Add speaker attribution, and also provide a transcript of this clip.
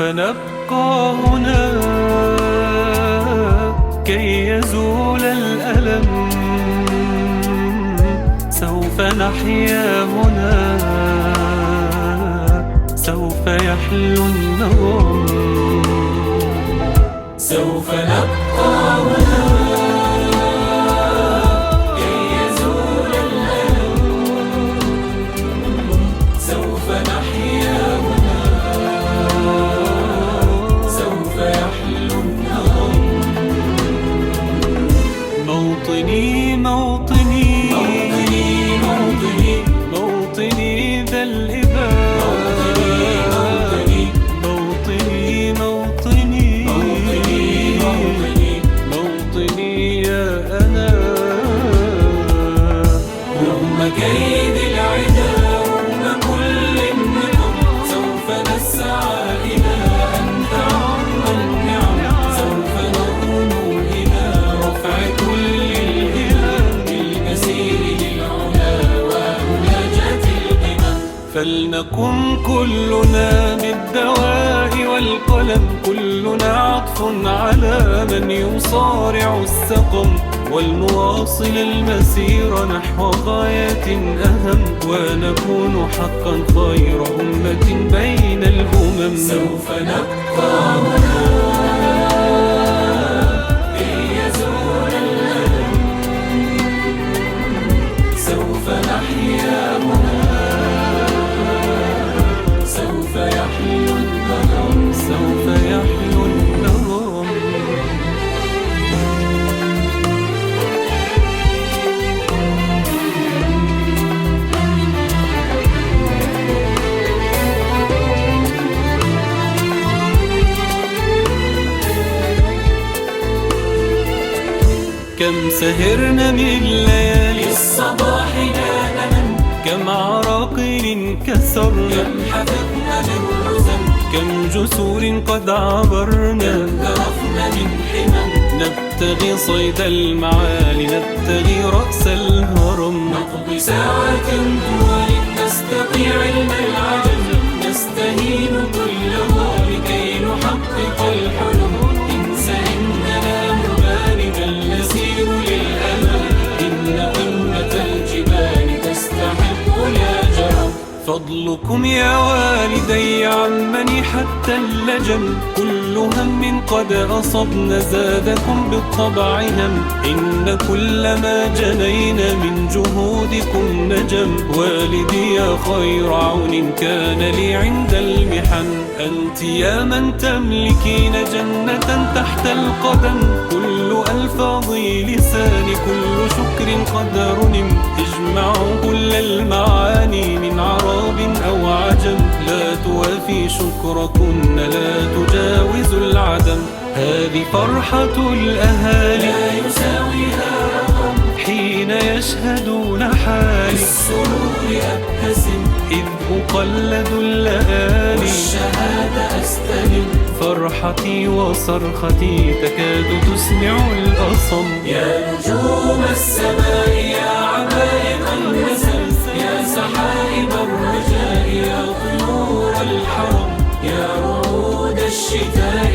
Speaker 1: سوف نبقى هنا كي يزول الألم، سوف نحيا هنا، سوف يحلو النغم.
Speaker 2: سوف نبقى هنا كي يزول الألم، سوف نحيا هنا، سوف يحلو النغم.
Speaker 1: موطني موطني
Speaker 2: موطني موطني
Speaker 1: موطني ذا الإباء، موطني موطني موطني يا أنا.
Speaker 2: رغم كيد العدا رغم كل النقم، سوف نسعى إلى أن تعم النعم، سوف نرنو إلى رفع كل الهمم، بالمسير للعلا ومناجاة القمم.
Speaker 1: فلنكن كلنا بالدواء والقلم، كلنا عطف على من يصارع السقم، ولنواصل المسير نحو غاية أهم، ونكون حقا خير أمة بين الأمم.
Speaker 2: سوف نبقى هنا كي يزول الألم، سوف نحيا هنا، سوف يحلو النغم،
Speaker 1: سوف يحلو النغم. كم سهرنا من ليالي
Speaker 2: الصباح لا ننم،
Speaker 1: كم عراقيل انكسرنا،
Speaker 2: كم حفظنا من رزم،
Speaker 1: كم جسور قد عبرنا،
Speaker 2: كم ذرفنا من حمم.
Speaker 1: نبتغي صيد المعالي، نبتغي رأس الهرم،
Speaker 2: نقضي ساعات طوال نستطيع علم العجم، نستهين كلها لكي نحقق الحلم. انسى إننا مبان بل نسير للأمام، إن قمة الجبال تستحق الأجر.
Speaker 1: فضلكم يا والدي عمني حتى اللجم، كل هم قد أصبنا زادكم بالطبع هم، إن كل ما جنينا من جهودكم نجم. والدي يا خير عون كان لي عند المحن، أنت يا من تملكين جنة تحت القدم، كل ألفاظ لساني كل شكر قد رنم، تجمع كل المعاني من عرب أو عجم، لا توافي شكركن لا تجاوز العدم. هذه فرحة الأهالي
Speaker 2: لا يساويها رقم،
Speaker 1: حين يشهدون حالي،
Speaker 2: بالسرور أبتسم
Speaker 1: إذ أقلد اللآلي،
Speaker 2: والشهادة أستلم.
Speaker 1: فرحتي وصرختي تكاد تسمع الأصم.
Speaker 2: يا نجوم السماء يا عمائق النسم، يا سحائب الرجاء يا طيور الحرم، يا رعود الشتاء